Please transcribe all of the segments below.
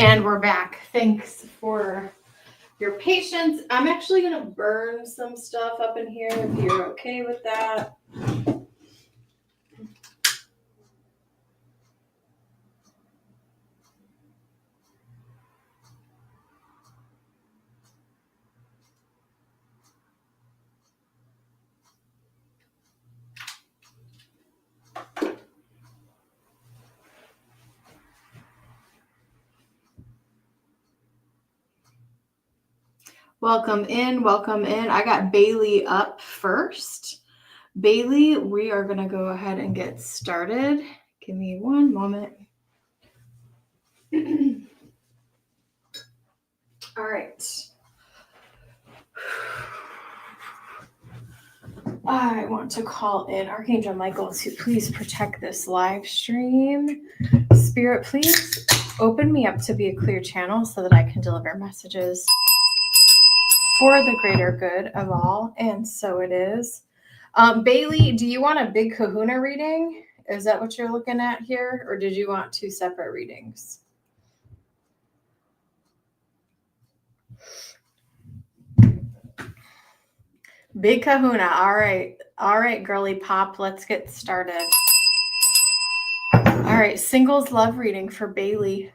And we're back. Thanks for your patience. I'm actually going to burn some stuff up in here if you're okay with that. Welcome in, welcome in. I got Bailey up first. Bailey, we are going to go ahead and get started. Give me one moment. All right. I want to call in Archangel Michael to please protect this live stream. Spirit, please open me up to be a clear channel so that I can deliver messages for the greater good of all. And so it is. Bailey, do you want a Big Kahuna reading? Is that what you're looking at here? Or did you want two separate readings? Big Kahuna. All right. All right, girly pop. Let's get started. All right. Singles love reading for Bailey.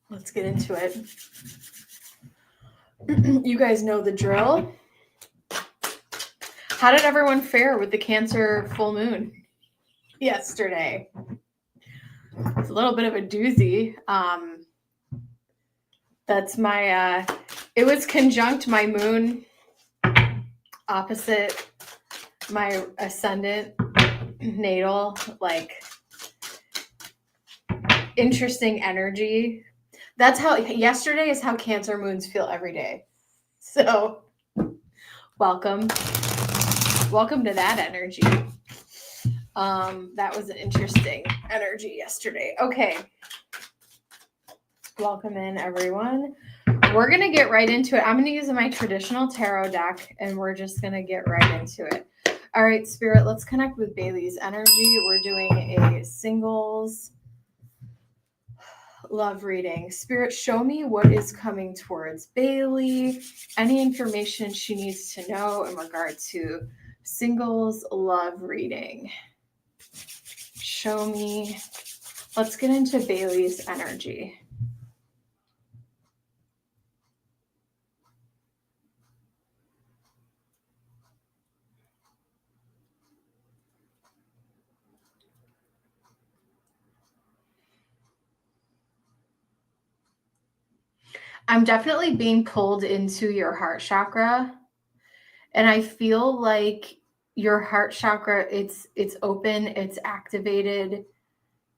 Let's get into it. You guys know the drill. How did everyone fare with the Cancer full moon yesterday? It's a little bit of a doozy. That's my, it was conjunct my moon opposite my ascendant natal, like interesting energy. That's how, yesterday is how Cancer moons feel every day. So welcome to that energy. That was an interesting energy yesterday. Okay. Welcome in, everyone. We're going to get right into it. I'm going to use my traditional tarot deck, and we're just going to get right into it. All right, Spirit, let's connect with Bailey's energy. We're doing a singles love reading. Spirit, show me what is coming towards Bailey. Any information she needs to know in regard to singles love reading. Show me. Let's get into Bailey's energy. I'm definitely being pulled into your heart chakra. And I feel like your heart chakra, it's open, it's activated,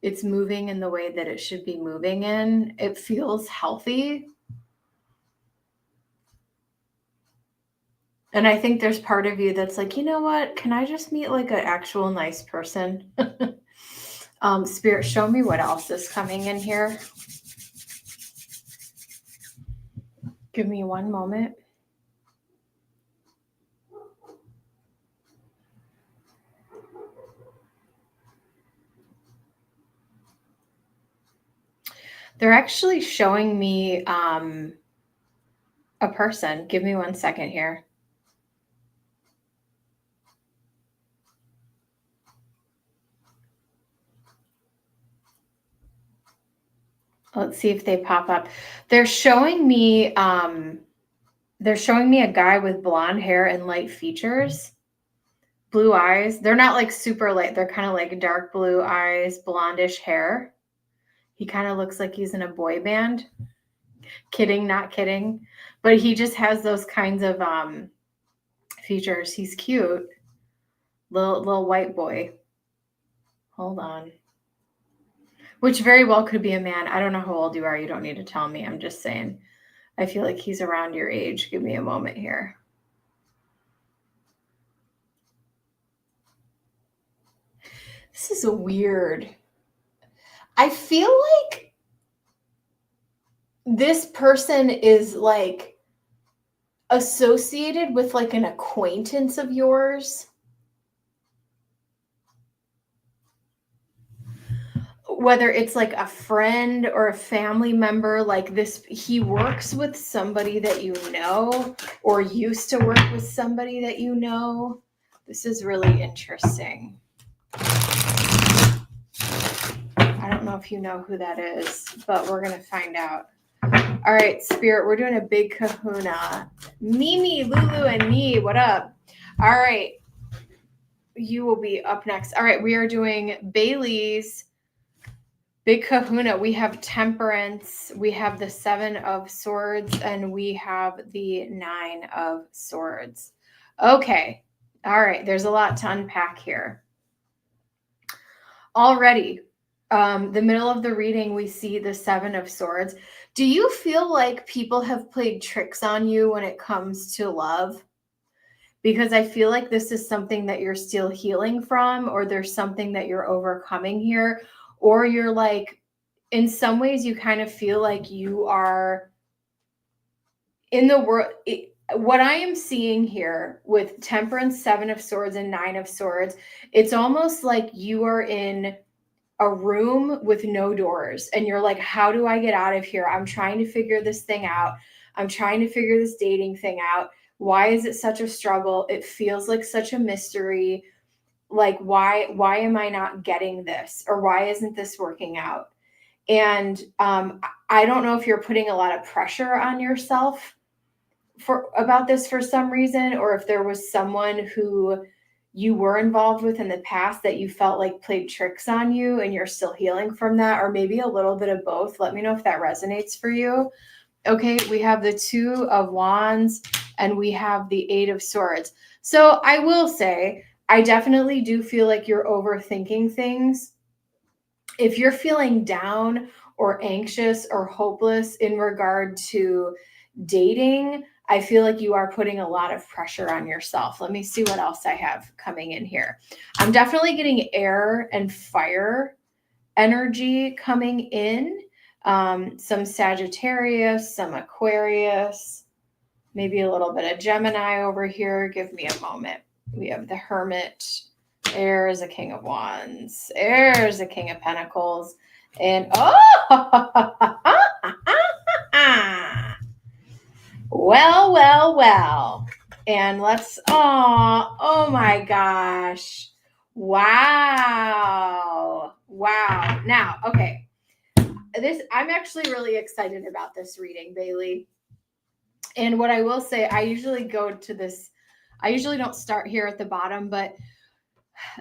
it's moving in the way that it should be moving in. It feels healthy. And I think there's part of you that's like, you know what? Can I just meet like an actual nice person? Spirit, show me what else is coming in here. Give me one moment. They're actually showing me a person. Give me 1 second here. Let's see if they pop up. They're showing me a guy with blonde hair and light features, blue eyes. They're not like super light. They're kind of like dark blue eyes, blondish hair. He kind of looks like he's in a boy band. Kidding, not kidding. But he just has those kinds of features. He's cute. Little white boy. Hold on. Which very well could be a man. I don't know how old you are. You don't need to tell me. I'm just saying. I feel like he's around your age. Give me a moment here. This is weird. I feel like this person is like associated with like an acquaintance of yours. whether it's like a friend or a family member, like this, he works with somebody that you know, or used to work with somebody that you know. This is really interesting. I don't know if you know who that is, but we're going to find out. All right, Spirit, we're doing a big kahuna. Mimi, Lulu, and me, what up? All right, you will be up next. All right, we are doing Bailey's Big Kahuna. We have Temperance, we have the 7 of Swords, and we have the 9 of Swords. Okay, all right, there's a lot to unpack here. Already, the middle of the reading, we see the 7 of Swords. Do you feel like people have played tricks on you when it comes to love? Because I feel like this is something that you're still healing from, or there's something that you're overcoming here, or you're like, in some ways, you kind of feel like you are in the world. What I am seeing here with Temperance, 7 of Swords, and 9 of Swords, it's almost like you are in a room with no doors and you're like, how do I get out of here? I'm trying to figure this thing out. I'm trying to figure this dating thing out. Why is it such a struggle? It feels like such a mystery. Like, why am I not getting this? Or why isn't this working out? And I don't know if you're putting a lot of pressure on yourself about this for some reason, or if there was someone who you were involved with in the past that you felt like played tricks on you and you're still healing from that, or maybe a little bit of both. Let me know if that resonates for you. Okay, we have the 2 of Wands and we have the 8 of Swords. So I will say, I definitely do feel like you're overthinking things. If you're feeling down or anxious or hopeless in regard to dating, I feel like you are putting a lot of pressure on yourself. Let me see what else I have coming in here. I'm definitely getting air and fire energy coming in. Some Sagittarius, some Aquarius, maybe a little bit of Gemini over here. Give me a moment. We have the Hermit. There's a King of Wands. There's a King of Pentacles. And well. And let's, oh my gosh. Wow. Now, okay. I'm actually really excited about this reading, Bailey. And what I will say, I usually don't start here at the bottom, but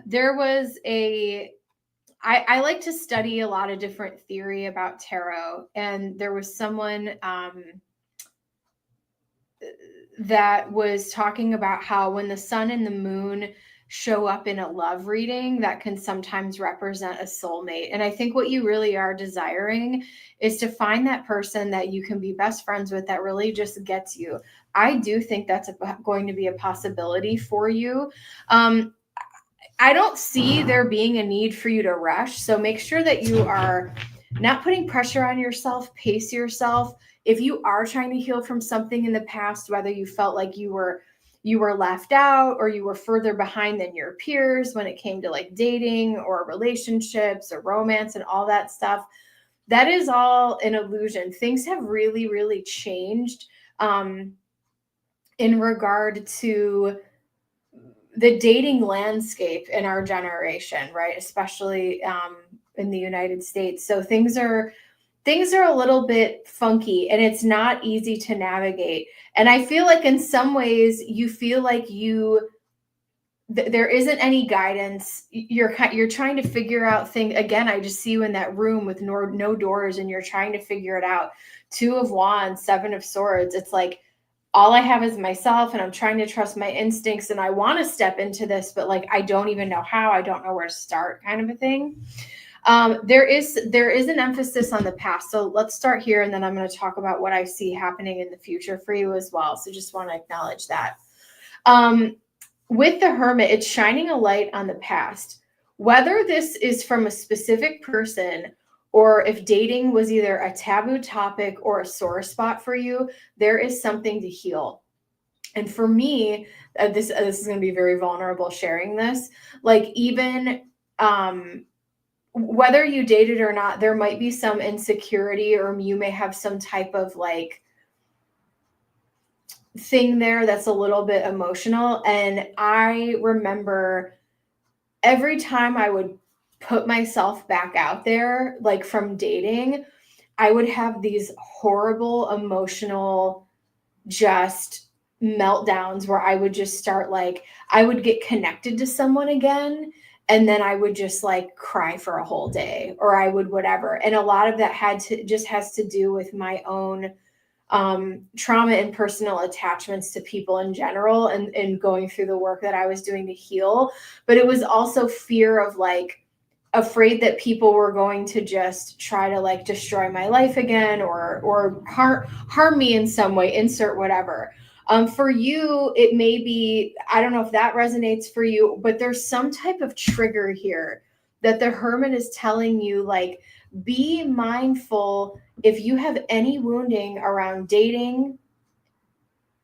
there was I like to study a lot of different theory about tarot. And there was someone, that was talking about how when the sun and the moon show up in a love reading, that can sometimes represent a soulmate. And I think what you really are desiring is to find that person that you can be best friends with that really just gets you. I do think that's going to be a possibility for you. I don't see there being a need for you to rush. So make sure that you are not putting pressure on yourself, pace yourself. If you are trying to heal from something in the past, whether you felt like you were left out or you were further behind than your peers when it came to like dating or relationships or romance and all that stuff, that is all an illusion. Things have really, really changed in regard to the dating landscape in our generation, right? Especially in the United States. So things are a little bit funky and it's not easy to navigate. And I feel like in some ways you feel like there isn't any guidance. You're trying to figure out things. Again, I just see you in that room with no doors and you're trying to figure it out. 2 of Wands, 7 of Swords. It's like, all I have is myself and I'm trying to trust my instincts and I want to step into this, but like, I don't even know how. I don't know where to start, kind of a thing. There is an emphasis on the past. So let's start here. And then I'm going to talk about what I see happening in the future for you as well. So just want to acknowledge that. With the Hermit, it's shining a light on the past, whether this is from a specific person or if dating was either a taboo topic or a sore spot for you, there is something to heal. And for me, this is going to be very vulnerable sharing this. Like even whether you dated or not, there might be some insecurity, or you may have some type of like thing there that's a little bit emotional. And I remember every time I would put myself back out there, like from dating, I would have these horrible emotional just meltdowns where I would just start like, I would get connected to someone again. And then I would just like cry for a whole day, or I would whatever. And a lot of that has to do with my own trauma and personal attachments to people in general, and going through the work that I was doing to heal. But it was also fear of like, afraid that people were going to just try to like destroy my life again, or harm me in some way, insert whatever. For you, it may be, I don't know if that resonates for you, but there's some type of trigger here that the Hermit is telling you, like, be mindful if you have any wounding around dating,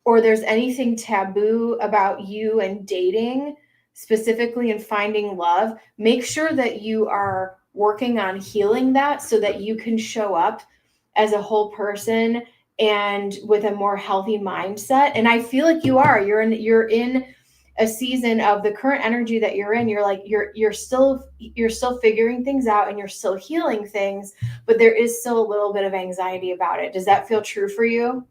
or there's anything taboo about you and dating, specifically in finding love, make sure that you are working on healing that so that you can show up as a whole person and with a more healthy mindset. And I feel like you're in a season of the current energy that you're in. You're like, you're still figuring things out, and you're still healing things, but there is still a little bit of anxiety about it. Does that feel true for you?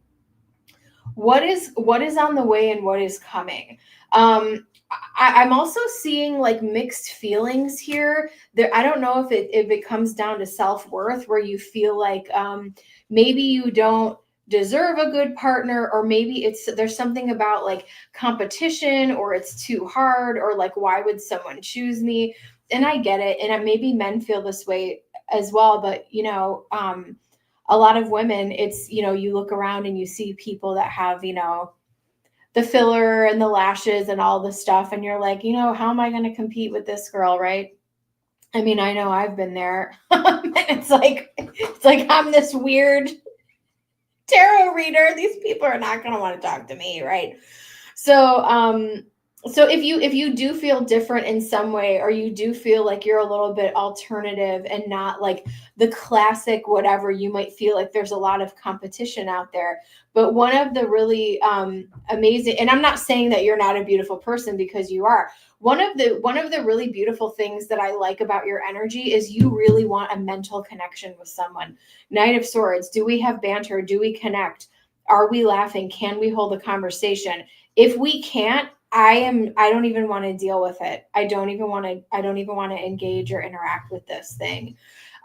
What is on the way and what is coming? I'm also seeing like mixed feelings here. There, I don't know if it comes down to self-worth, where you feel like maybe you don't deserve a good partner, or maybe there's something about like competition, or it's too hard, or like, why would someone choose me? And I get it, and maybe men feel this way as well. But a lot of women, it's, you look around and you see people that have, the filler and the lashes and all the stuff. And you're like, how am I going to compete with this girl? Right. I mean, I know I've been there. It's like I'm this weird tarot reader. These people are not going to want to talk to me. Right. So if you do feel different in some way, or you do feel like you're a little bit alternative and not like the classic whatever, you might feel like there's a lot of competition out there. But one of the really amazing, and I'm not saying that you're not a beautiful person, because you are. One of the really beautiful things that I like about your energy is you really want a mental connection with someone. Knight of Swords. Do we have banter? Do we connect? Are we laughing? Can we hold a conversation? If we can't, I don't even want to deal with it. I don't even want to engage or interact with this thing.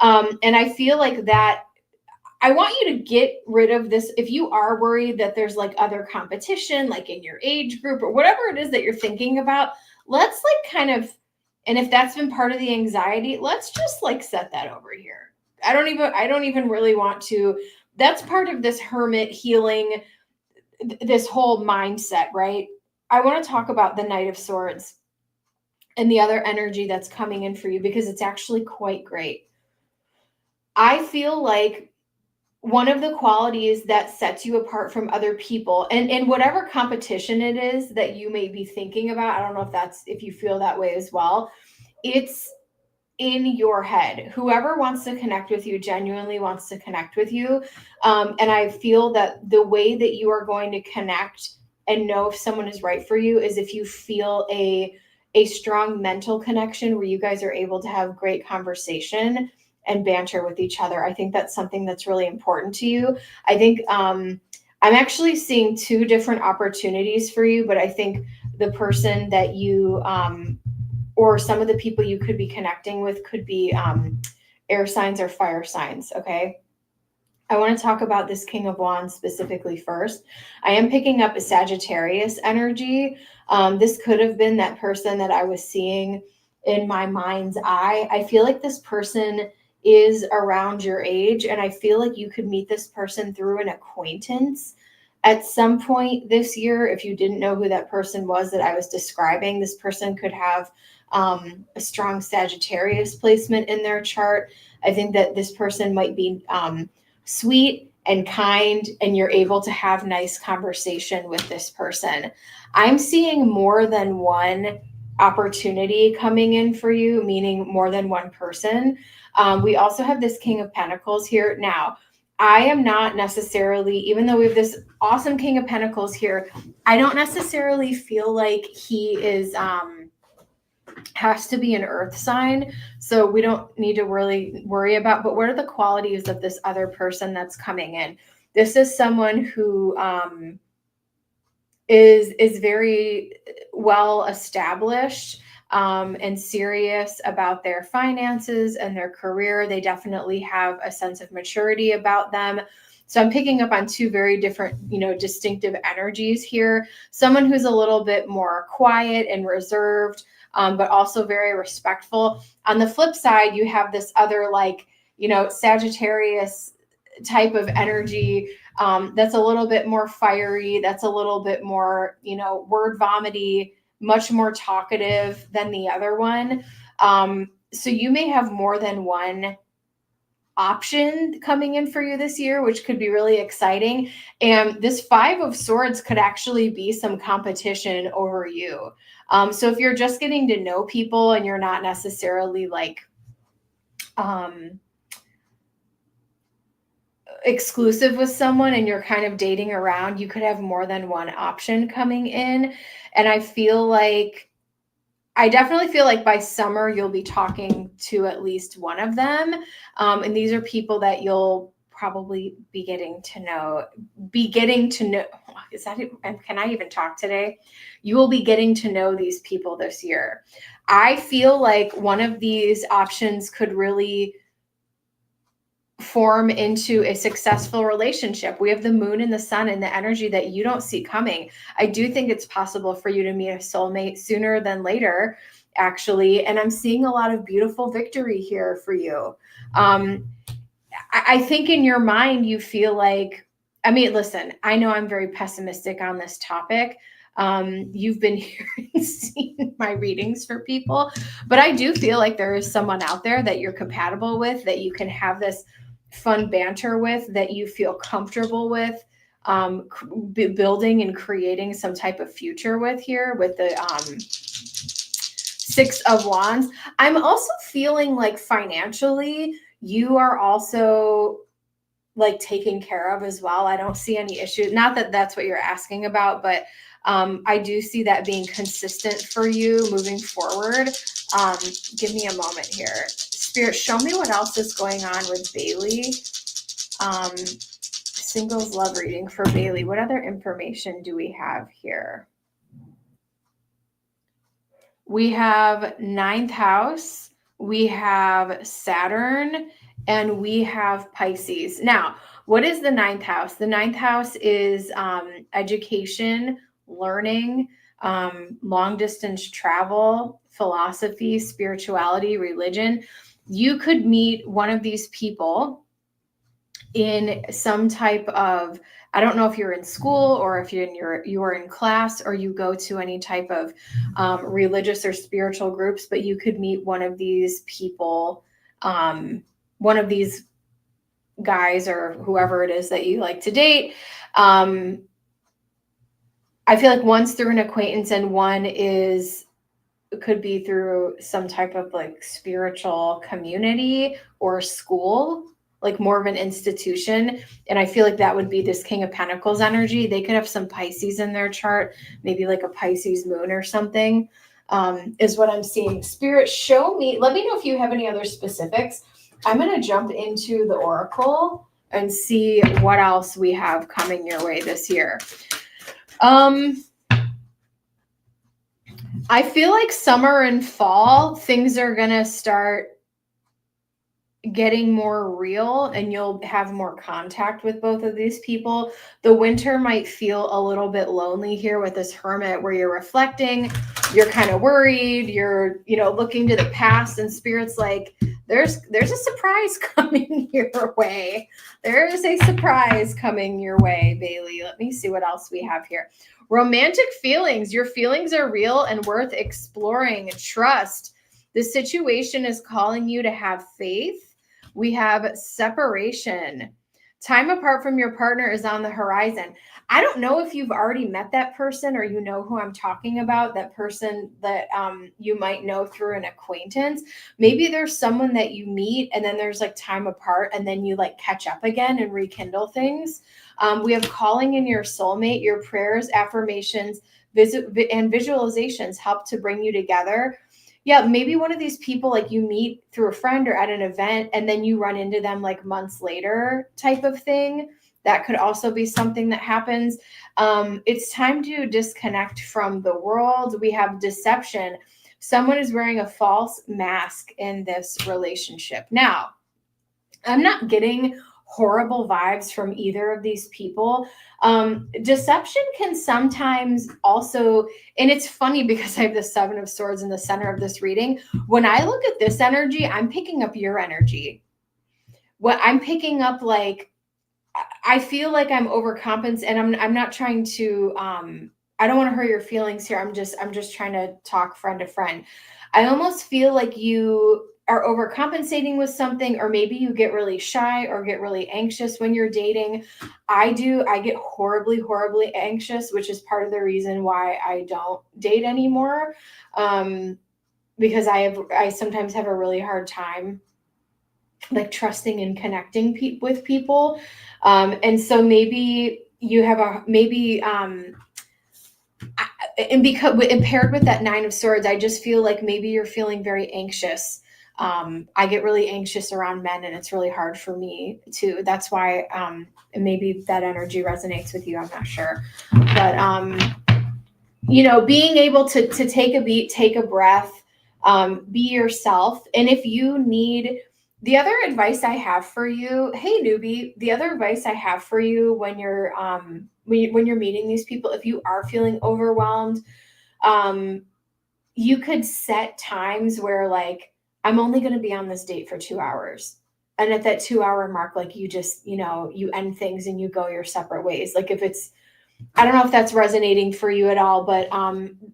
And I feel like that I want you to get rid of this. If you are worried that there's like other competition, like in your age group or whatever it is that you're thinking about, let's like kind of, and if that's been part of the anxiety, let's just like set that over here. I don't even really want to. That's part of this Hermit healing, this whole mindset, right? I want to talk about the Knight of Swords and the other energy that's coming in for you, because it's actually quite great. I feel like one of the qualities that sets you apart from other people, and whatever competition it is that you may be thinking about, I don't know if you feel that way as well, it's in your head. Whoever wants to connect with you genuinely wants to connect with you. And I feel that the way that you are going to connect and know if someone is right for you is if you feel a strong mental connection where you guys are able to have great conversation and banter with each other. I think that's something that's really important to you. I think I'm actually seeing two different opportunities for you, but I think the person that you or some of the people you could be connecting with could be air signs or fire signs. Okay. I want to talk about this King of Wands specifically first. I am picking up a Sagittarius energy. This could have been that person that I was seeing in my mind's eye. I feel like this person is around your age, and I feel like you could meet this person through an acquaintance at some point this year. If you didn't know who that person was that I was describing, this person could have a strong Sagittarius placement in their chart. I think that this person might be sweet and kind, and you're able to have nice conversation with this person. I'm seeing more than one opportunity coming in for you, meaning more than one person. We also have this King of Pentacles here. Now, I am not necessarily, even though we have this awesome King of Pentacles here, I don't necessarily feel like he is has to be an earth sign. So we don't need to really worry about, but what are the qualities of this other person that's coming in? This is someone who is very well established and serious about their finances and their career. They definitely have a sense of maturity about them. So I'm picking up on two very different, distinctive energies here. Someone who's a little bit more quiet and reserved, but also very respectful. On the flip side, you have this other Sagittarius type of energy that's a little bit more fiery, that's a little bit more, word vomity, much more talkative than the other one. So you may have more than one option coming in for you this year, which could be really exciting. And this Five of Swords could actually be some competition over you. So if you're just getting to know people and you're not necessarily exclusive with someone and you're kind of dating around, you could have more than one option coming in. And I definitely feel like by summer you'll be talking to at least one of them. And these are people that you'll probably be getting to know. Is that, can I even talk today? You will be getting to know these people this year. I feel like one of these options could really form into a successful relationship. We have the moon and the sun and the energy that you don't see coming. I do think it's possible for you to meet a soulmate sooner than later, actually. And I'm seeing a lot of beautiful victory here for you. I think in your mind, you feel like, listen, I know I'm very pessimistic on this topic. You've been here and seen my readings for people, but I do feel like there is someone out there that you're compatible with, that you can have this fun banter with, that you feel comfortable with building and creating some type of future with here with the Six of Wands. I'm also feeling like financially you are also like taken care of as well. I don't see any issues. Not that that's what you're asking about, but I do see that being consistent for you moving forward. Give me a moment here. Spirit, show me what else is going on with Bailey. Singles love reading for Bailey. What other information do we have here? We have 9th house, we have Saturn, and we have Pisces. Now, what is the 9th house? The 9th house is education, learning, long distance travel, philosophy, spirituality, religion. You could meet one of these people in some type of, I don't know if you're in school or if you're in class or you go to any type of religious or spiritual groups, but you could meet one of these people, one of these guys or whoever it is that you like to date. I feel like one's through an acquaintance and one could be through some type of like spiritual community or school, like more of an institution. And I feel like that would be this King of Pentacles energy. They could have some Pisces in their chart, maybe like a Pisces moon or something, is what I'm seeing. Spirit, show me, let me know if you have any other specifics. I'm going to jump into the Oracle and see what else we have coming your way this year. I feel like summer and fall, things are going to start getting more real and you'll have more contact with both of these people. The winter might feel a little bit lonely here with this Hermit, where you're reflecting, you're kind of worried, you're, looking to the past, and Spirit's like, there's a surprise coming your way. There is a surprise coming your way, Bailey. Let me see what else we have here. Romantic feelings. Your feelings are real and worth exploring. Trust. The situation is calling you to have faith. We have separation. Time apart from your partner is on the horizon. I don't know if you've already met that person or you know who I'm talking about, that person that you might know through an acquaintance. Maybe there's someone that you meet and then there's like time apart and then you like catch up again and rekindle things. We have calling in your soulmate. Your prayers, affirmations, and visualizations help to bring you together. Yeah, maybe one of these people like you meet through a friend or at an event and then you run into them like months later type of thing. That could also be something that happens. It's time to disconnect from the world. We have deception. Someone is wearing a false mask in this relationship. Now, I'm not getting horrible vibes from either of these people. Deception can sometimes also, and it's funny because I have the Seven of Swords in the center of this reading. When I look at this energy, I'm picking up your energy. What I'm picking up, like, I feel like I'm overcompensating, and I'm not trying to. I don't want to hurt your feelings here. I'm just trying to talk friend to friend. I almost feel like you are overcompensating with something, or maybe you get really shy or get really anxious when you're dating. I do. I get horribly, horribly anxious, which is part of the reason why I don't date anymore. Because I sometimes have a really hard time like trusting and connecting with people. And so maybe you have and because and paired with that Nine of Swords, I just feel like maybe you're feeling very anxious. I get really anxious around men and it's really hard for me too. That's why, maybe that energy resonates with you. I'm not sure, but, being able to take a beat, take a breath, be yourself. And if you need, the other advice I have for you, hey newbie, the other advice I have for you when you're when you're meeting these people, if you are feeling overwhelmed, you could set times where like, I'm only going to be on this date for 2 hours. And at that 2 hour mark, like you just, you end things and you go your separate ways. Like if it's, I don't know if that's resonating for you at all, but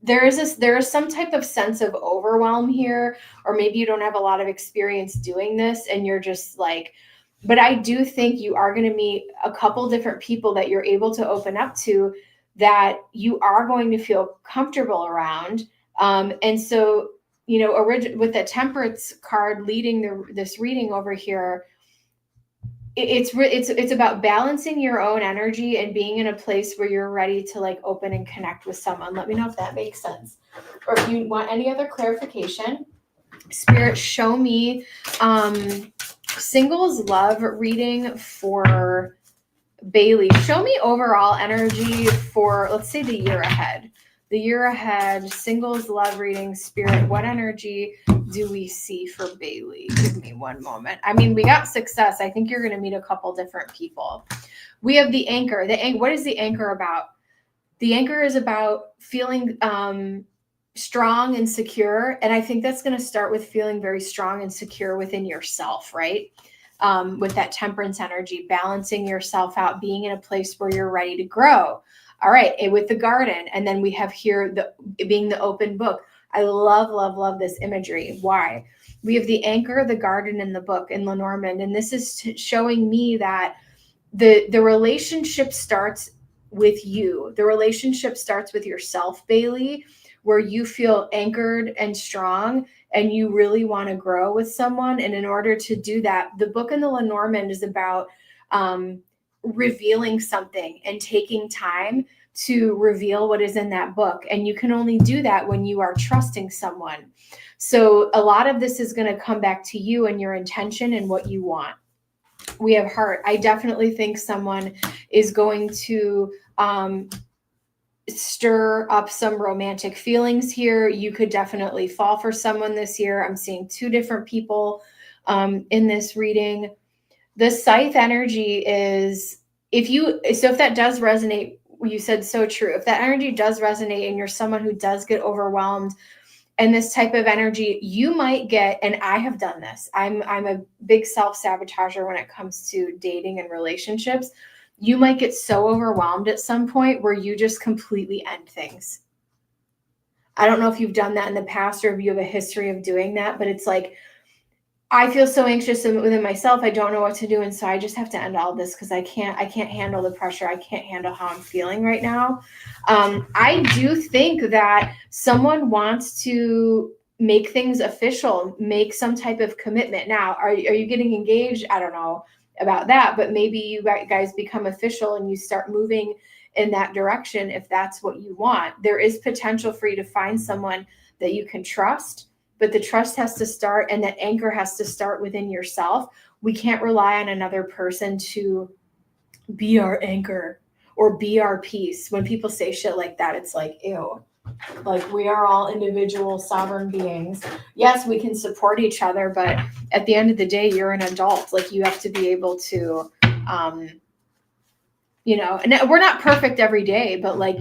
there is some type of sense of overwhelm here, or maybe you don't have a lot of experience doing this and you're just like, but I do think you are going to meet a couple different people that you're able to open up to that you are going to feel comfortable around. And so, with the Temperance card leading this reading over here, it's about balancing your own energy and being in a place where you're ready to like open and connect with someone. Let me know if that makes sense. Or if you want any other clarification, Spirit, show me singles love reading for Bailey. Show me overall energy for, let's say, the year ahead. The year ahead, singles love reading, Spirit, what energy do we see for Bailey? Give me one moment. I mean, we got success. I think you're going to meet a couple different people. We have the anchor. What is the anchor about? The anchor is about feeling strong and secure. And I think that's going to start with feeling very strong and secure within yourself, right? With that Temperance energy, balancing yourself out, being in a place where you're ready to grow. All right, and with the garden, and then we have here being the open book. I love, love, love this imagery. Why? We have the anchor, the garden, and the book in Lenormand, and this is showing me that the relationship starts with you. The relationship starts with yourself, Bailey, where you feel anchored and strong and you really want to grow with someone. And in order to do that, the book in the Lenormand is about revealing something and taking time to reveal what is in that book. And you can only do that when you are trusting someone. So a lot of this is going to come back to you and your intention and what you want. We have heart. I definitely think someone is going to stir up some romantic feelings here. You could definitely fall for someone this year. I'm seeing two different people in this reading. The Scythe energy is, if that does resonate, you said so true. If that energy does resonate and you're someone who does get overwhelmed and this type of energy, you might get, and I have done this. I'm a big self-sabotager when it comes to dating and relationships. You might get so overwhelmed at some point where you just completely end things. I don't know if you've done that in the past or if you have a history of doing that, but it's like I feel so anxious within myself. I don't know what to do. And so I just have to end all this because I can't handle the pressure. I can't handle how I'm feeling right now. I do think that someone wants to make things official, make some type of commitment. Now, are you getting engaged? I don't know about that, but maybe you guys become official and you start moving in that direction. If that's what you want, there is potential for you to find someone that you can trust. But the trust has to start, and that anchor has to start within yourself. We can't rely on another person to be our anchor or be our peace. When people say shit like that, it's like, ew. Like, we are all individual sovereign beings. Yes, we can support each other, but at the end of the day, you're an adult. Like, you have to be able to, and we're not perfect every day, but like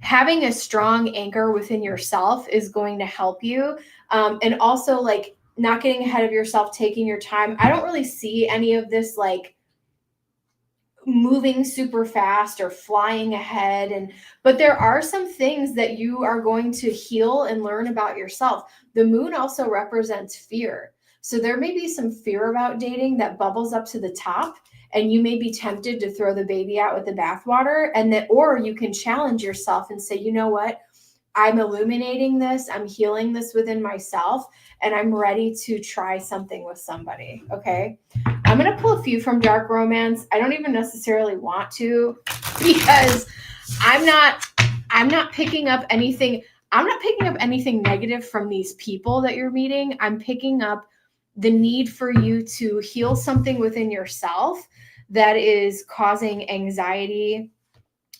having a strong anchor within yourself is going to help you. And also, like, not getting ahead of yourself, taking your time. I don't really see any of this like moving super fast or flying ahead. But there are some things that you are going to heal and learn about yourself. The moon also represents fear. So there may be some fear about dating that bubbles up to the top, and you may be tempted to throw the baby out with the bathwater, or you can challenge yourself and say, you know what? I'm illuminating this, I'm healing this within myself, and I'm ready to try something with somebody. Okay. I'm going to pull a few from Dark Romance. I don't even necessarily want to, because I'm not picking up anything. I'm not picking up anything negative from these people that you're meeting. I'm picking up the need for you to heal something within yourself that is causing anxiety.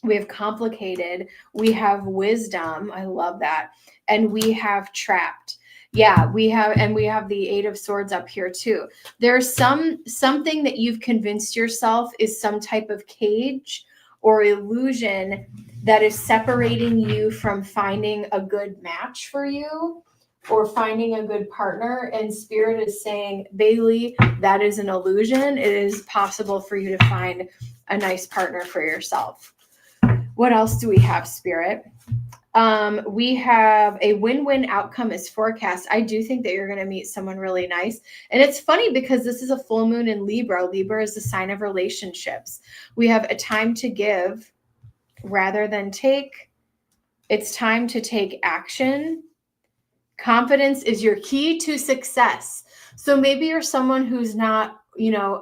We have complicated, we have wisdom. I love that. And we have trapped. Yeah, we have the Eight of Swords up here too. There's something that you've convinced yourself is some type of cage or illusion that is separating you from finding a good match for you or finding a good partner. And Spirit is saying, Bailey, that is an illusion. It is possible for you to find a nice partner for yourself. What else do we have, Spirit? We have a win-win outcome is forecast. I do think that you're going to meet someone really nice. And it's funny because this is a full moon in Libra. Libra is the sign of relationships. We have a time to give rather than take. It's time to take action. Confidence is your key to success. So maybe you're someone who's not,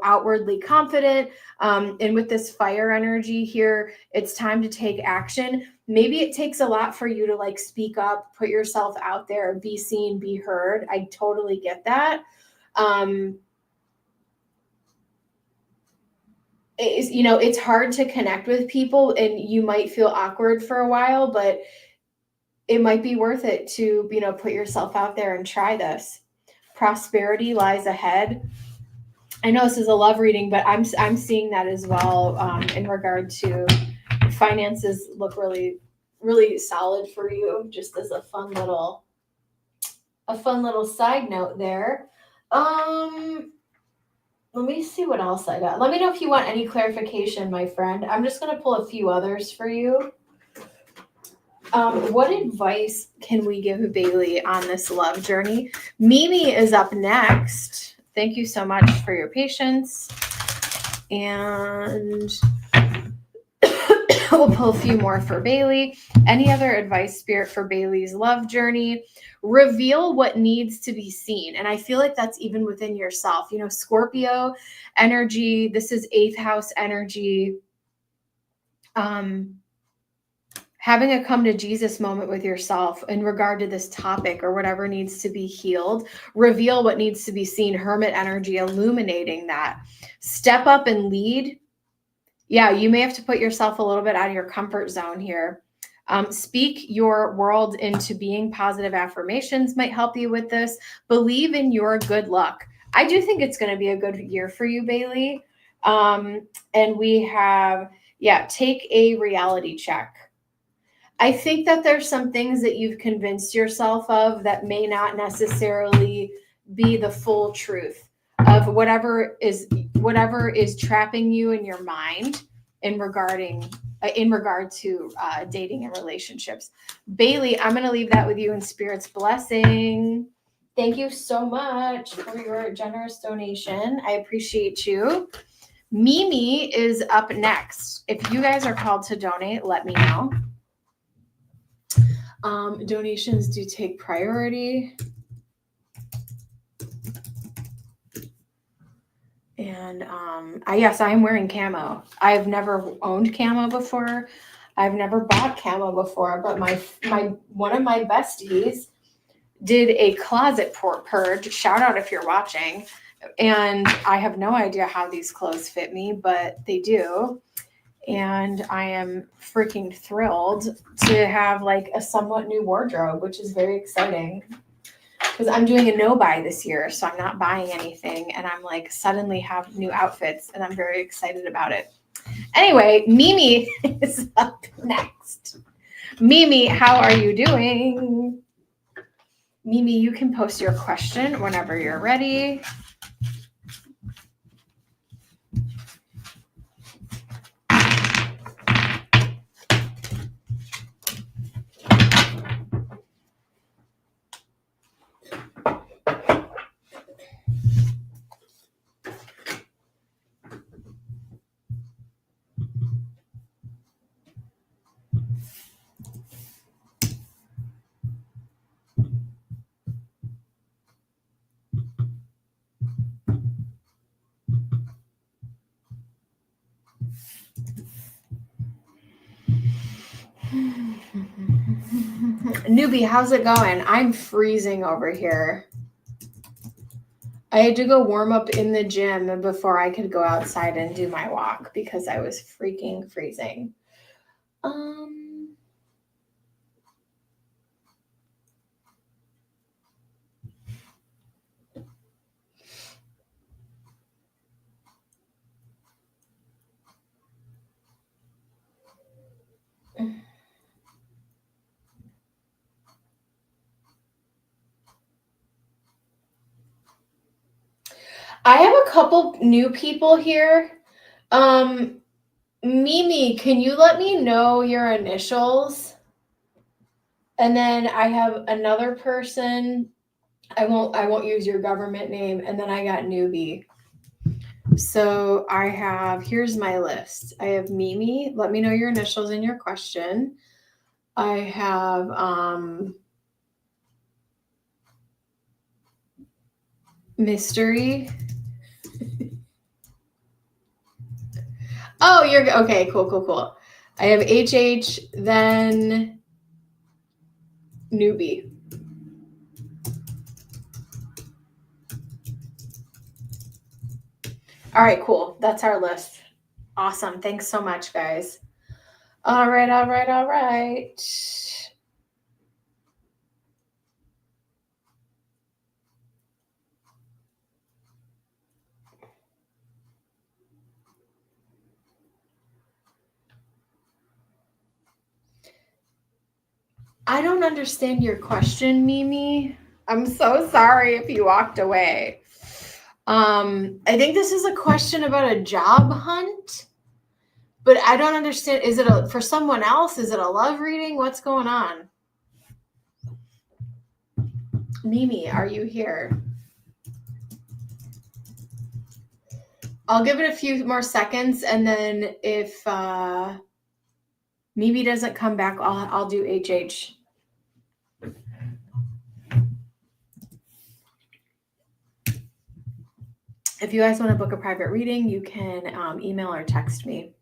outwardly confident. And with this fire energy here, it's time to take action. Maybe it takes a lot for you to like speak up, put yourself out there, be seen, be heard. I totally get that. It's hard to connect with people and you might feel awkward for a while, but it might be worth it to, put yourself out there and try this. Prosperity lies ahead. I know this is a love reading, but I'm seeing that as well in regard to finances look really, really solid for you. Just as a fun little side note there. Let me see what else I got. Let me know if you want any clarification, my friend. I'm just going to pull a few others for you. What advice can we give Bailey on this love journey? Mimi is up next. Thank you so much for your patience. And we'll pull a few more for Bailey. Any other advice, Spirit, for Bailey's love journey? Reveal what needs to be seen. And I feel like that's even within yourself. Scorpio energy. This is 8th house energy. Having a come to Jesus moment with yourself in regard to this topic or whatever needs to be healed. Reveal what needs to be seen. Hermit energy, illuminating that. Step up and lead. Yeah, you may have to put yourself a little bit out of your comfort zone here. Speak your world into being. Positive affirmations might help you with this. Believe in your good luck. I do think it's going to be a good year for you, Bailey. And we have, take a reality check. I think that there's some things that you've convinced yourself of that may not necessarily be the full truth of whatever is trapping you in your mind in regard to dating and relationships. Bailey, I'm going to leave that with you in Spirit's blessing. Thank you so much for your generous donation. I appreciate you. Mimi is up next. If you guys are called to donate, let me know. Donations do take priority. And yes, I am wearing camo. I've never owned camo before. I've never bought camo before, but my one of my besties did a closet purge. Shout out if you're watching. And I have no idea how these clothes fit me, but they do. And I am freaking thrilled to have like a somewhat new wardrobe, which is very exciting. Because I'm doing a no buy this year, so I'm not buying anything, and I'm like suddenly have new outfits, and I'm very excited about it. Anyway, Mimi is up next. Mimi, how are you doing? Mimi, you can post your question whenever you're ready. Newbie, how's it going? I'm freezing over here. I had to go warm up in the gym before I could go outside and do my walk because I was freaking freezing. I have a couple new people here. Mimi, can you let me know your initials? And then I have another person. I won't use your government name. And then I got newbie. So I have, here's my list. I have Mimi. Let me know your initials and your question. I have Mystery. Oh, you're okay. Cool. I have HH, then newbie. All right, cool. That's our list. Awesome. Thanks so much, guys. All right. I don't understand your question, Mimi. I'm so sorry if you walked away. I think this is a question about a job hunt, but I don't understand. Is it for someone else? Is it a love reading? What's going on? Mimi, are you here? I'll give it a few more seconds, and then if Mimi doesn't come back, I'll do HH. If you guys want to book a private reading, you can email or text me.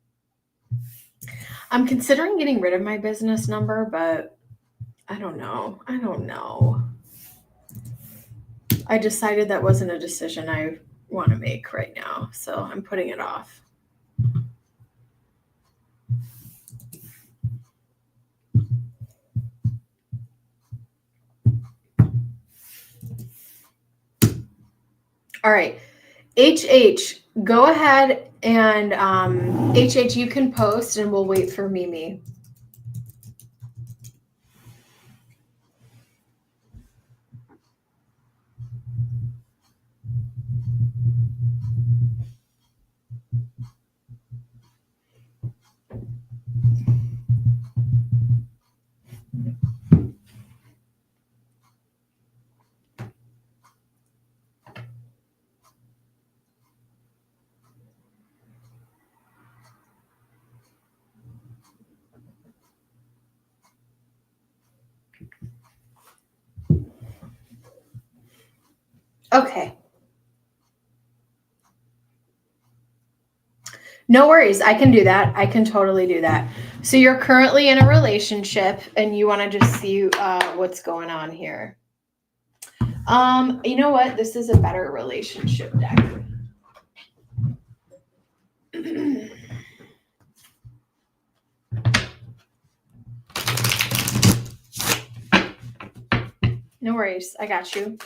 I'm considering getting rid of my business number, but I don't know. I decided that wasn't a decision I want to make right now, so I'm putting it off. All right. HH, go ahead and HH, you can post and we'll wait for Mimi. Okay. No worries. I can do that. I can totally do that. So you're currently in a relationship and you want to just see what's going on here. You know what? This is a better relationship deck. No worries. I got you.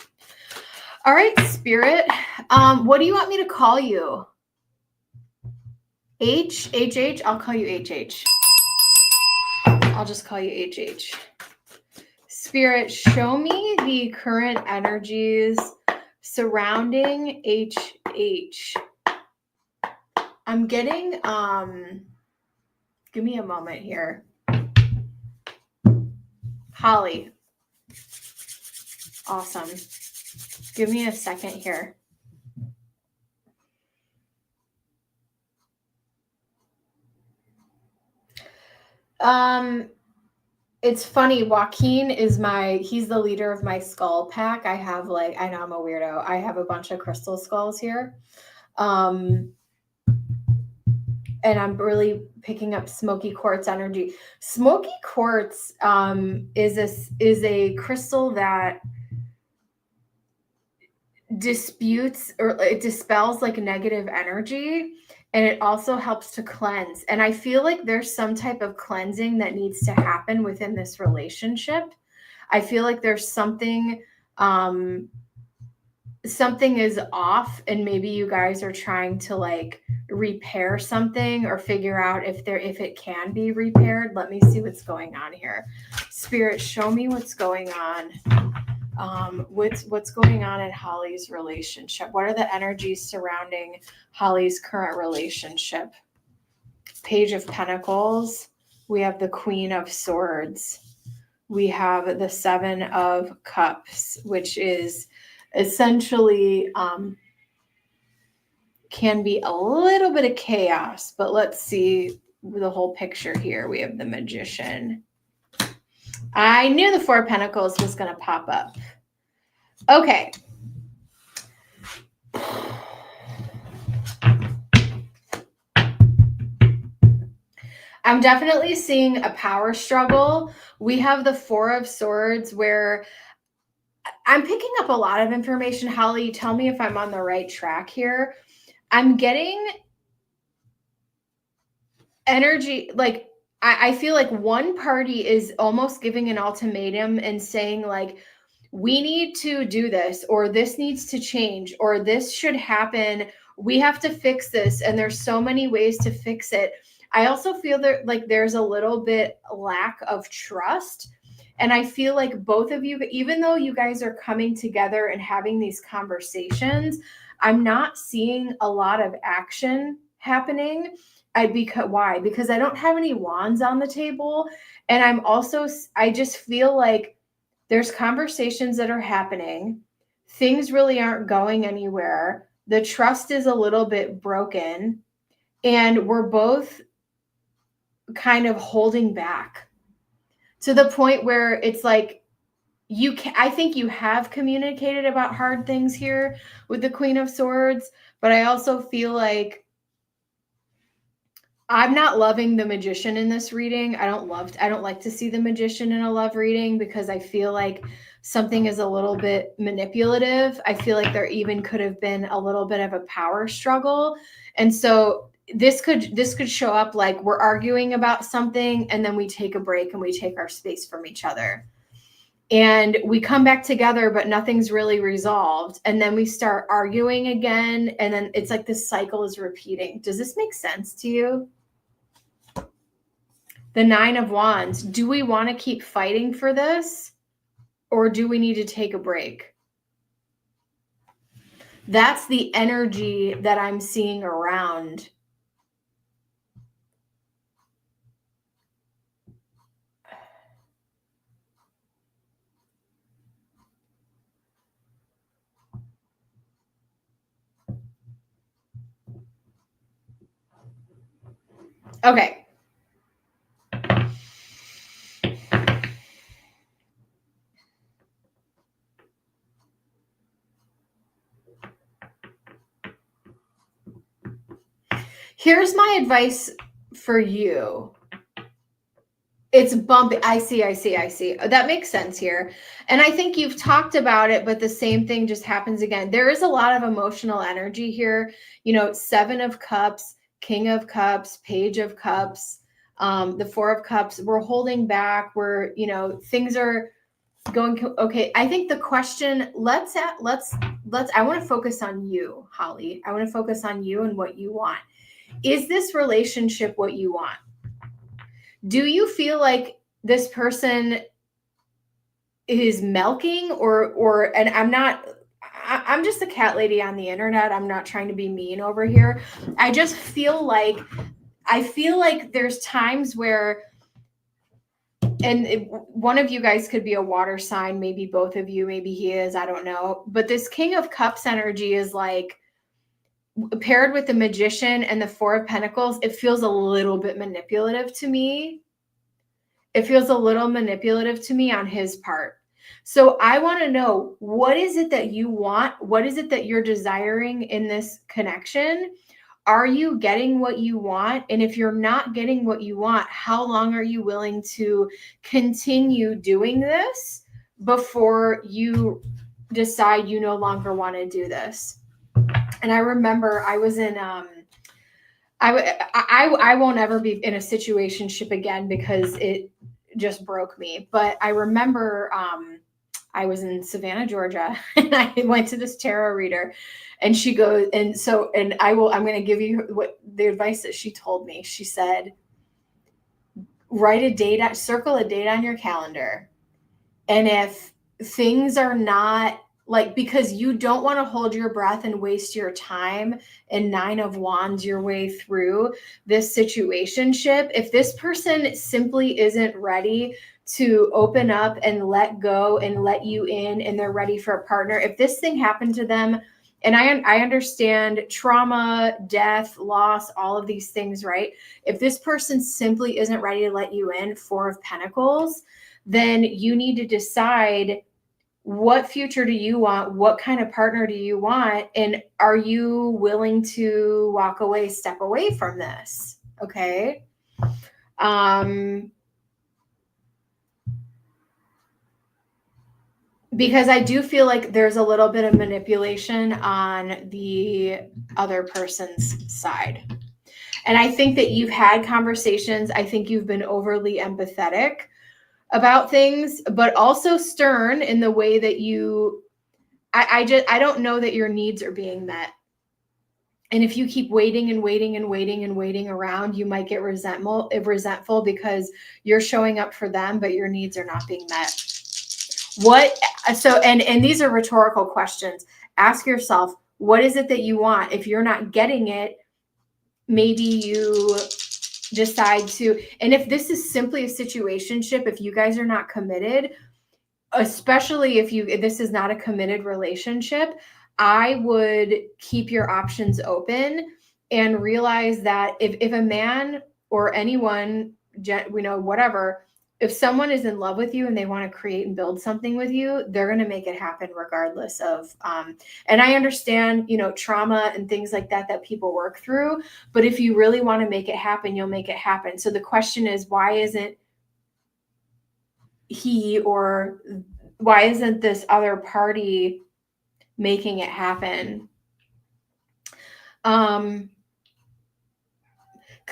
All right, Spirit. What do you want me to call you? H? HH? I'll call you HH. I'll just call you HH. Spirit, show me the current energies surrounding HH. I'm getting, give me a moment here. Holly. Awesome. Give me a second here. It's funny. Joaquin is he's the leader of my skull pack. I have I know I'm a weirdo. I have a bunch of crystal skulls here. And I'm really picking up smoky quartz energy. Smoky quartz is a crystal that disputes or it dispels like negative energy, and it also helps to cleanse. And I feel like there's some type of cleansing that needs to happen within this relationship. I feel like there's something something is off, and maybe you guys are trying to like repair something or figure out if it can be repaired. Let me see what's going on here. Spirit, show me what's going on. What's going on in Holly's relationship? What are the energies surrounding Holly's current relationship? Page of Pentacles. We have the Queen of Swords. We have the Seven of Cups, which is essentially can be a little bit of chaos, but let's see the whole picture here. We have the Magician. I knew the Four of Pentacles was going to pop up. Okay. I'm definitely seeing a power struggle. We have the Four of Swords where I'm picking up a lot of information. Holly, tell me if I'm on the right track here. I'm getting energy, like I feel like one party is almost giving an ultimatum and saying like, we need to do this, or this needs to change, or this should happen. We have to fix this. And there's so many ways to fix it. I also feel that like there's a little bit lack of trust. And I feel like both of you, even though you guys are coming together and having these conversations, I'm not seeing a lot of action happening. Why? Because I don't have any wands on the table. And I just feel like there's conversations that are happening. Things really aren't going anywhere. The trust is a little bit broken. And we're both kind of holding back to the point where it's like, I think you have communicated about hard things here with the Queen of Swords, but I also feel like I'm not loving the Magician in this reading. I don't like to see the Magician in a love reading because I feel like something is a little bit manipulative. I feel like there even could have been a little bit of a power struggle. And so this could show up like we're arguing about something and then we take a break and we take our space from each other. And we come back together, but nothing's really resolved. And then we start arguing again. And then it's like this cycle is repeating. Does this make sense to you? The Nine of Wands. Do we want to keep fighting for this? Or do we need to take a break? That's the energy that I'm seeing around. Okay. Here's my advice for you. It's bumpy. I see. That makes sense here. And I think you've talked about it, but the same thing just happens again. There is a lot of emotional energy here. You know, 7 of Cups, King of Cups, Page of Cups, the 4 of Cups. We're holding back. We're, you know, things are going okay. I think the question, I want to focus on you, Holly. I want to focus on you and what you want. Is this relationship what you want? Do you feel like this person is milking and I'm just a cat lady on the internet. I'm not trying to be mean over here. I just feel like there's times where, and one of you guys could be a water sign, maybe both of you, maybe he is, I don't know. But this King of Cups energy is like paired with the Magician and the 4 of Pentacles. It feels a little bit manipulative to me. It feels a little manipulative to me on his part. So I want to know, what is it that you want? What is it that you're desiring in this connection? Are you getting what you want? And if you're not getting what you want, how long are you willing to continue doing this before you decide you no longer want to do this? And I remember I was in I won't ever be in a situationship again because it just broke me. But I remember I was in Savannah, Georgia, and I went to this tarot reader, and she goes, I'm going to give you what the advice that she told me. She said, circle a date on your calendar. And if things are not like, because you don't want to hold your breath and waste your time and 9 of Wands your way through this situationship. If this person simply isn't ready to open up and let go and let you in, and they're ready for a partner, if this thing happened to them, and I understand trauma, death, loss, all of these things, right? If this person simply isn't ready to let you in, 4 of Pentacles, then you need to decide, what future do you want? What kind of partner do you want? And are you willing to walk away, step away from this? Okay. Because I do feel like there's a little bit of manipulation on the other person's side. And I think that you've had conversations. I think you've been overly empathetic about things, but also stern in the way that I don't know that your needs are being met. And if you keep waiting and waiting and waiting and waiting around, you might get resentful because you're showing up for them, but your needs are not being met. And these are rhetorical questions. Ask yourself, what is it that you want? If you're not getting it, maybe you decide to, and if this is simply a situationship, if you guys are not committed, especially if this is not a committed relationship, I would keep your options open and realize that if a man or anyone, whatever, if someone is in love with you and they want to create and build something with you, they're going to make it happen regardless of, and I understand, trauma and things like that people work through, but if you really want to make it happen, you'll make it happen. So the question is, why isn't this other party making it happen?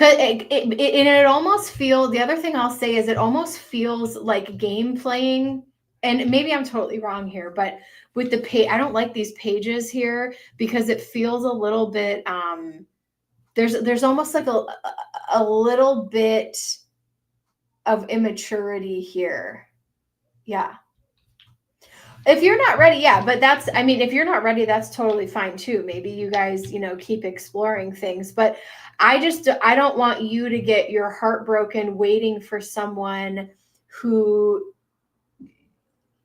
It almost feels, the other thing I'll say is it almost feels like game playing, and maybe I'm totally wrong here, but with the I don't like these pages here because it feels a little bit, there's almost like a little bit of immaturity here. Yeah. If you're not ready, yeah, but if you're not ready, that's totally fine too. Maybe you guys, keep exploring things, but I don't want you to get your heart broken waiting for someone who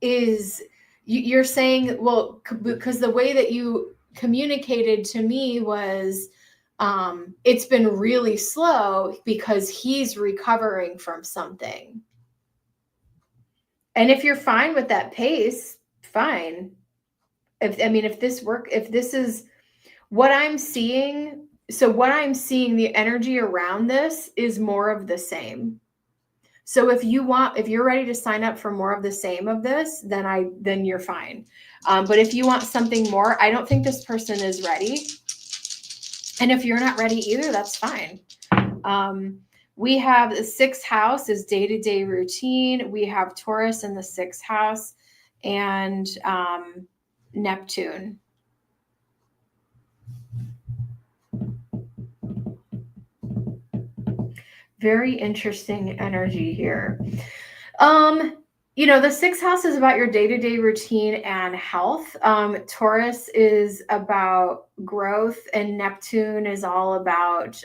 is, you're saying, well, because the way that you communicated to me was, it's been really slow because he's recovering from something. And if you're fine with that pace, fine. If this is what I'm seeing, So what I'm seeing, the energy around this is more of the same. So if you're ready to sign up for more of the same of this, then you're fine. But if you want something more, I don't think this person is ready. And if you're not ready either, that's fine. We have the sixth house is day-to-day routine. We have Taurus in the sixth house and Neptune. Very interesting energy here. The sixth house is about your day-to-day routine and health. Taurus is about growth, and Neptune is all about,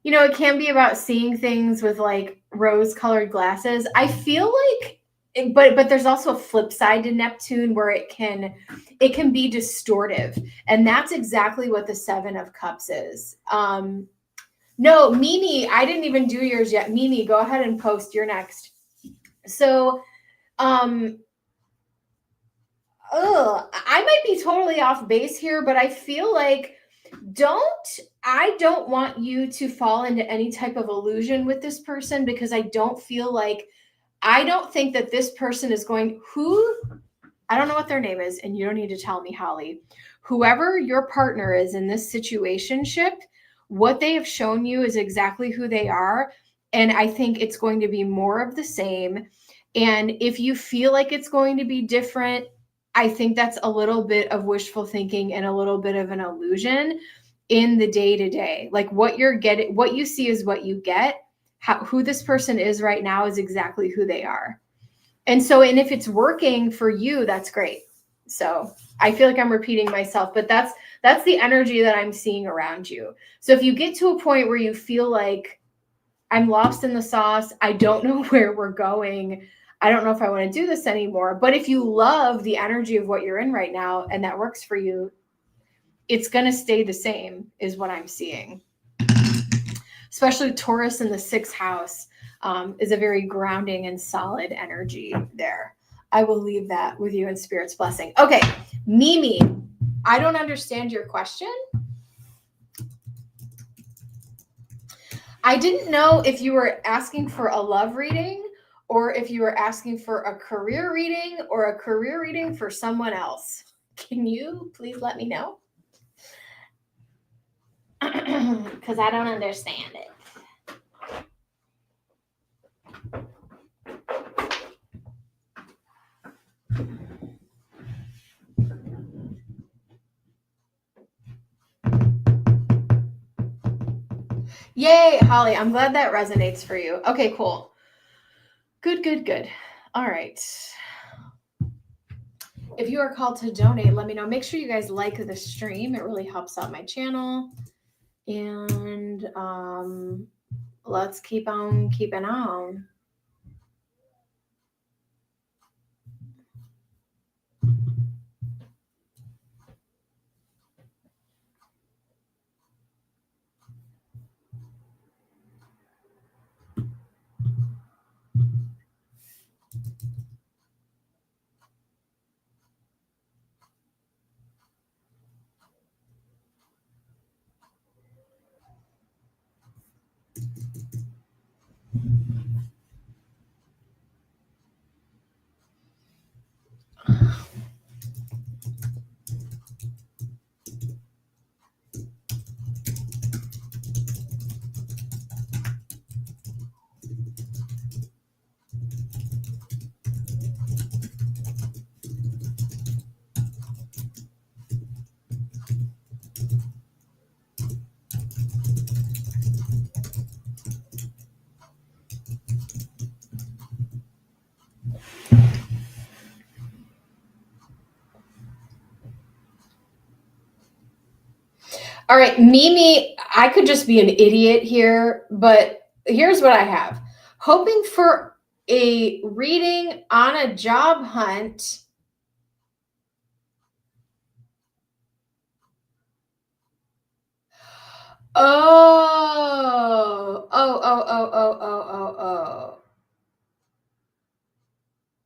it can be about seeing things with like rose-colored glasses. I feel like, but there's also a flip side to Neptune where it can be distortive, and that's exactly what the Seven of Cups is. No, Mimi, I didn't even do yours yet. Mimi, go ahead and post. You're next. So, I might be totally off base here, but I feel like I don't want you to fall into any type of illusion with this person, because I don't think that this person is I don't know what their name is, and you don't need to tell me, Holly. Whoever your partner is in this situationship, what they have shown you is exactly who they are. And I think it's going to be more of the same. And if you feel like it's going to be different, I think that's a little bit of wishful thinking and a little bit of an illusion in the day-to-day. Like what you see is what you get. Who this person is right now is exactly who they are. And if it's working for you, that's great. So I feel like I'm repeating myself, but that's the energy that I'm seeing around you. So if you get to a point where you feel like I'm lost in the sauce, I don't know where we're going, I don't know if I want to do this anymore, but if you love the energy of what you're in right now and that works for you, it's going to stay the same is what I'm seeing. Especially Taurus in the sixth house is a very grounding and solid energy there. I will leave that with you in Spirit's blessing. Okay, Mimi, I don't understand your question. I didn't know if you were asking for a love reading or if you were asking for a career reading or a career reading for someone else. Can you please let me know? Because I don't understand it. Yay, Holly. I'm glad that resonates for you. Okay, cool. Good. All right. If you are called to donate, let me know. Make sure you guys like the stream. It really helps out my channel. And let's keep on keeping on. All right, Mimi, I could just be an idiot here, but here's what I have. Hoping for a reading on a job hunt. Oh.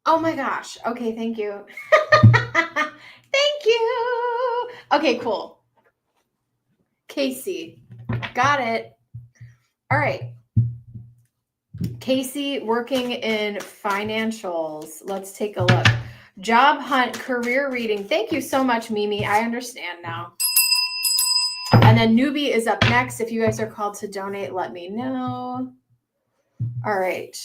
Oh my gosh. Okay, thank you. Thank you. Okay, cool. Casey. Got it. All right. Casey working in financials. Let's take a look. Job hunt, career reading. Thank you so much, Mimi. I understand now. And then newbie is up next. If you guys are called to donate, let me know. All right.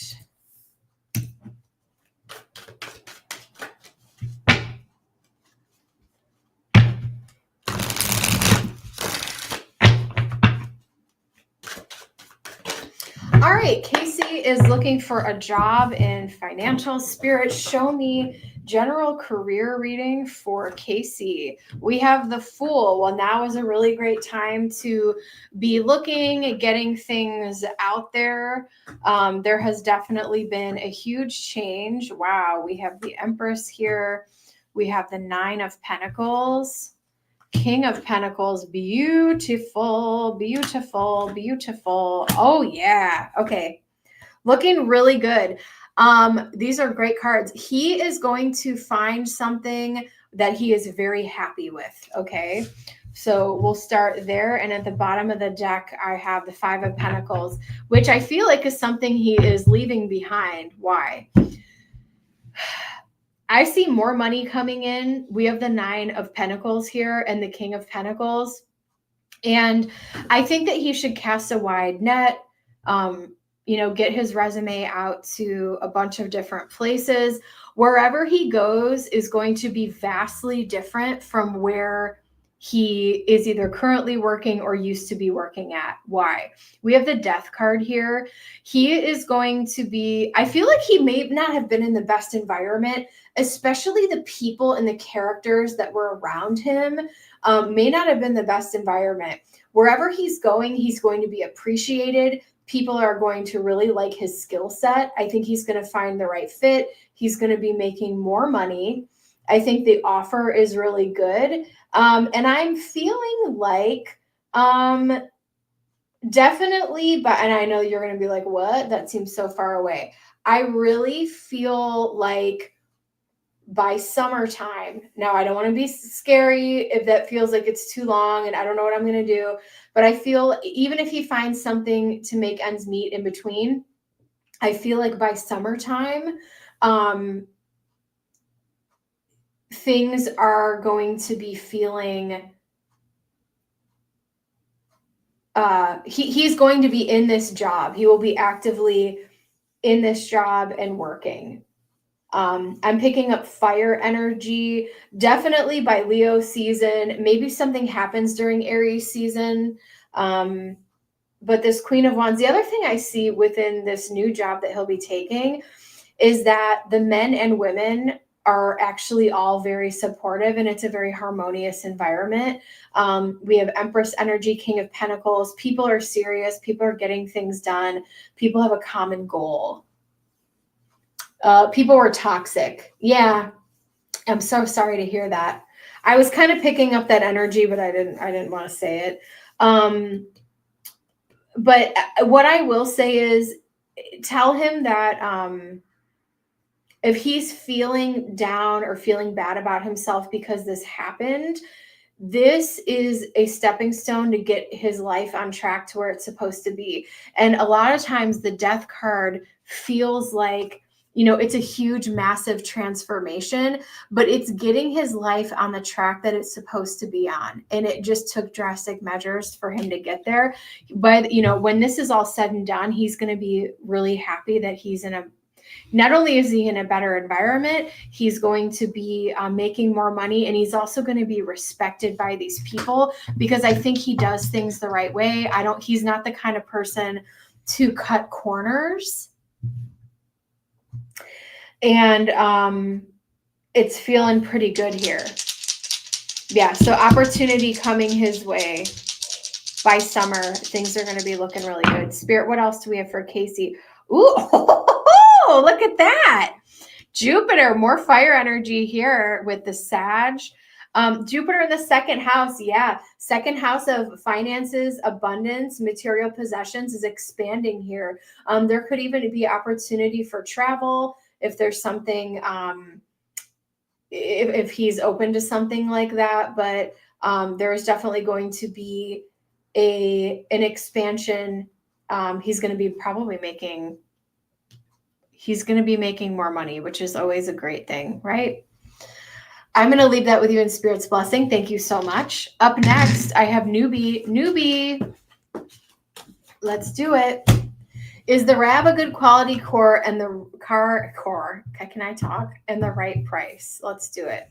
All right, Casey is looking for a job in financial. Spirit, show me general career reading for Casey. We have the Fool. Well, now is a really great time to be looking, getting things out there. There has definitely been a huge change. Wow, we have the Empress here. We have the Nine of Pentacles. King of Pentacles, beautiful, beautiful, beautiful. Oh yeah. Okay. Looking really good. These are great cards. He is going to find something that he is very happy with. Okay. So we'll start there. And at the bottom of the deck, I have the Five of Pentacles, which I feel like is something he is leaving behind. Why? I see more money coming in. We have the Nine of Pentacles here and the King of Pentacles. And I think that he should cast a wide net, get his resume out to a bunch of different places. Wherever he goes is going to be vastly different from where he is either currently working or used to be working at. Why? We have the Death card here. He is going to be, I feel like he may not have been in the best environment, especially the people and the characters that were around him may not have been the best environment. Wherever he's going to be appreciated. People are going to really like his skill set. I think he's going to find the right fit. He's going to be making more money. I think the offer is really good. And I'm feeling like definitely, and I know you're going to be like, what? That seems so far away. I really feel like by summertime. Now, I don't want to be scary if that feels like it's too long and I don't know what I'm going to do, but I feel even if he finds something to make ends meet in between, I feel like by summertime, things are going to be feeling, he's going to be in this job. He will be actively in this job and working. I'm picking up fire energy, definitely by Leo season. Maybe something happens during Aries season. But this Queen of Wands, the other thing I see within this new job that he'll be taking is that the men and women are actually all very supportive and it's a very harmonious environment. We have Empress energy, King of Pentacles. People are serious. People are getting things done. People have a common goal. People were toxic. Yeah. I'm so sorry to hear that. I was kind of picking up that energy, but I didn't want to say it. But what I will say is tell him that, if he's feeling down or feeling bad about himself because this happened, this is a stepping stone to get his life on track to where it's supposed to be. And a lot of times the Death card feels like, it's a huge, massive transformation, but it's getting his life on the track that it's supposed to be on. And it just took drastic measures for him to get there. But, when this is all said and done, he's going to be really happy that he's not only is he in a better environment, he's going to be making more money, and he's also going to be respected by these people because I think he does things the right way. He's not the kind of person to cut corners. And it's feeling pretty good here. Yeah, so opportunity coming his way. By summer, things are going to be looking really good. Spirit, what else do we have for Casey? Ooh, look at that. Jupiter, more fire energy here with the Sag. Jupiter in the second house. Yeah. Second house of finances, abundance, material possessions is expanding here. There could even be opportunity for travel if there's something, if he's open to something like that. But there is definitely going to be an expansion. He's going to be making more money, which is always a great thing, right? I'm going to leave that with you in Spirit's blessing. Thank you so much. Up next, I have newbie. Let's do it. Is the RAV a good quality core and the car core? Can I talk? And the right price. Let's do it.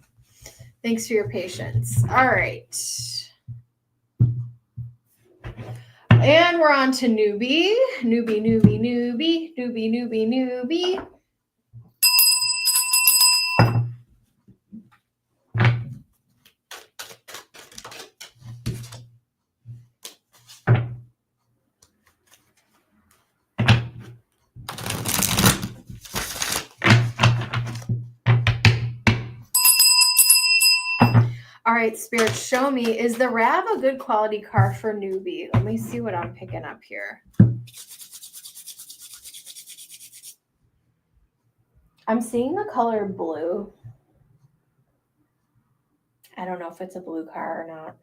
Thanks for your patience. All right. And we're on to newbie. All right, Spirit, show me. Is the RAV a good quality car for newbie? Let me see what I'm picking up here. I'm seeing the color blue. I don't know if it's a blue car or not.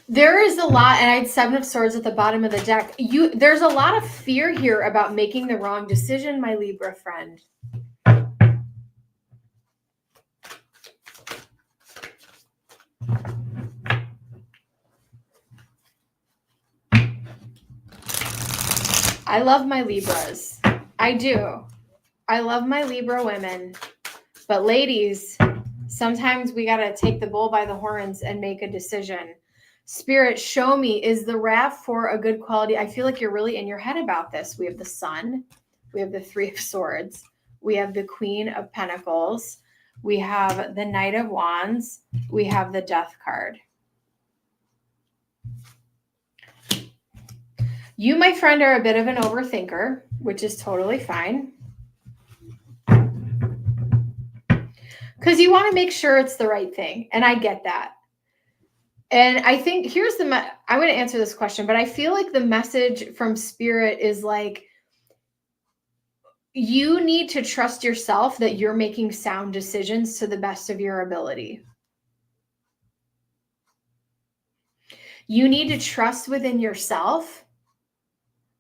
There is a lot, and I had 7 of Swords at the bottom of the deck. There's a lot of fear here about making the wrong decision, my Libra friend. I love my Libras. I do. I love my Libra women. But ladies, sometimes we got to take the bull by the horns and make a decision. Spirit, show me, is the RAV4 a good quality? I feel like you're really in your head about this. We have the Sun. We have the 3 of Swords. We have the Queen of Pentacles. We have the Knight of Wands. We have the Death card. You, my friend, are a bit of an overthinker, which is totally fine. Because you want to make sure it's the right thing. And I get that. And I think I'm going to answer this question, but I feel like the message from Spirit is like, you need to trust yourself that you're making sound decisions to the best of your ability. You need to trust within yourself,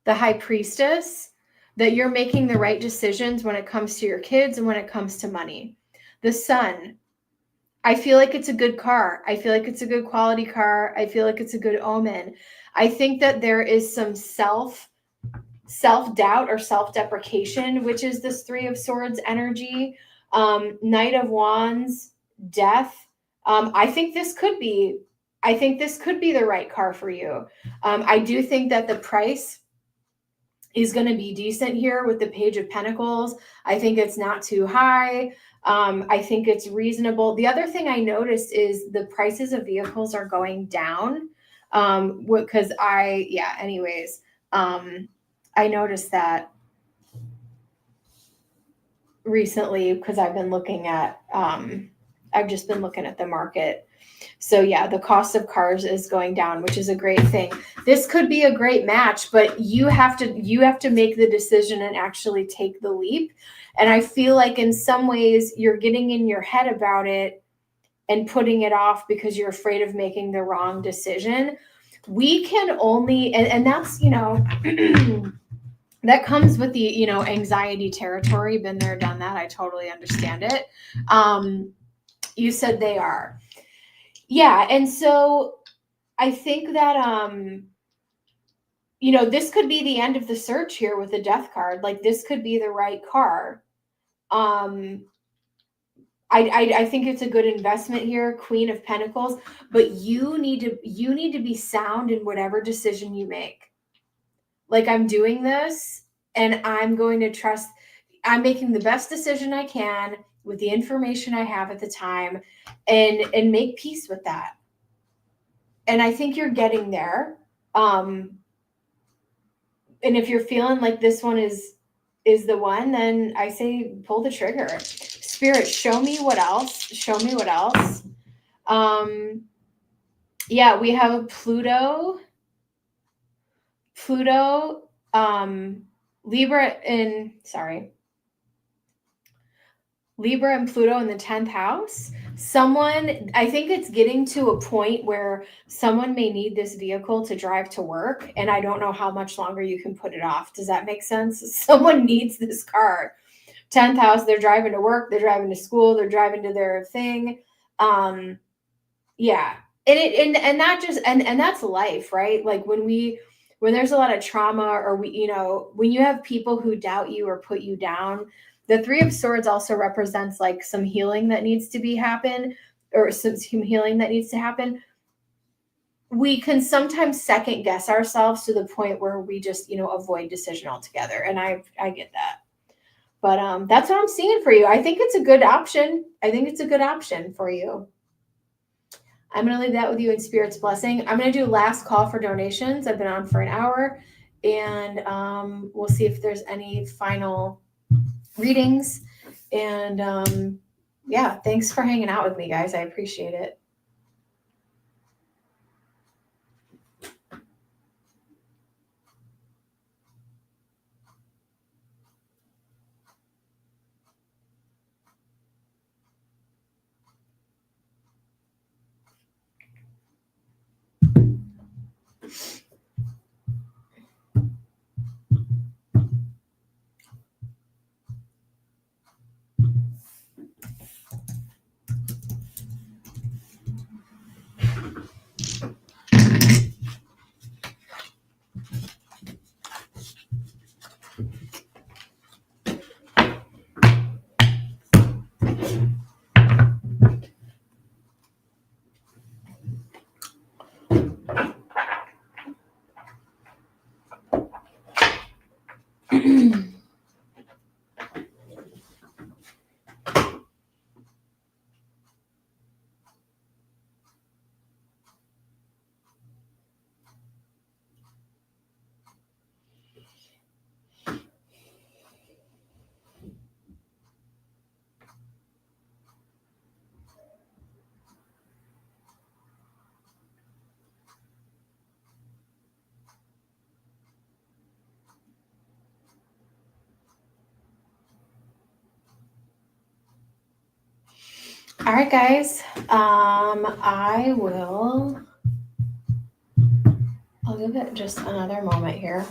the High Priestess, that you're making the right decisions when it comes to your kids and when it comes to money. The Sun, I feel like it's a good car. I feel like it's a good quality car. I feel like it's a good omen. I think that there is some self-doubt or self-deprecation, which is this 3 of Swords energy. Knight of Wands, Death. I think this could be the right car for you. I do think that the price is going to be decent here with the Page of Pentacles. I think it's not too high. I think it's reasonable. The other thing I noticed is the prices of vehicles are going down. Because I noticed that recently because I've been looking at, I've just been looking at the market. So yeah, the cost of cars is going down, which is a great thing. This could be a great match, but you have to make the decision and actually take the leap. And I feel like in some ways you're getting in your head about it and putting it off because you're afraid of making the wrong decision. We can only, and that's, that comes with the, anxiety territory. Been there, done that. I totally understand it. You said they are. Yeah. And so I think that, this could be the end of the search here with the Death card. Like this could be the right car. I think it's a good investment here, Queen of Pentacles, but you need to be sound in whatever decision you make. Like I'm doing this and I'm going to trust, I'm making the best decision I can with the information I have at the time and make peace with that. And I think you're getting there. And if you're feeling like this one is the one, then I say pull the trigger. Spirit, show me what else. Yeah, we have a Pluto, Libra Libra and Pluto in the 10th house. I think it's getting to a point where someone may need this vehicle to drive to work, and I don't know how much longer you can put it off. Does that make sense? Someone needs this car. 10th house, they're driving to work, they're driving to school, they're driving to their thing. Yeah. And not just and that's life, right? Like when there's a lot of trauma, or when you have people who doubt you or put you down, the 3 of Swords also represents like some healing that needs to happen, or some healing that needs to happen. We can sometimes second guess ourselves to the point where we just, avoid decision altogether. And I get that. But that's what I'm seeing for you. I think it's a good option. I think it's a good option for you. I'm going to leave that with you in Spirit's blessing. I'm going to do last call for donations. I've been on for an hour, and we'll see if there's any final readings. And yeah, thanks for hanging out with me, guys. I appreciate it. All right, guys. I'll give it just another moment here.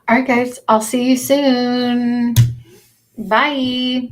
All right, guys. I'll see you soon. Bye.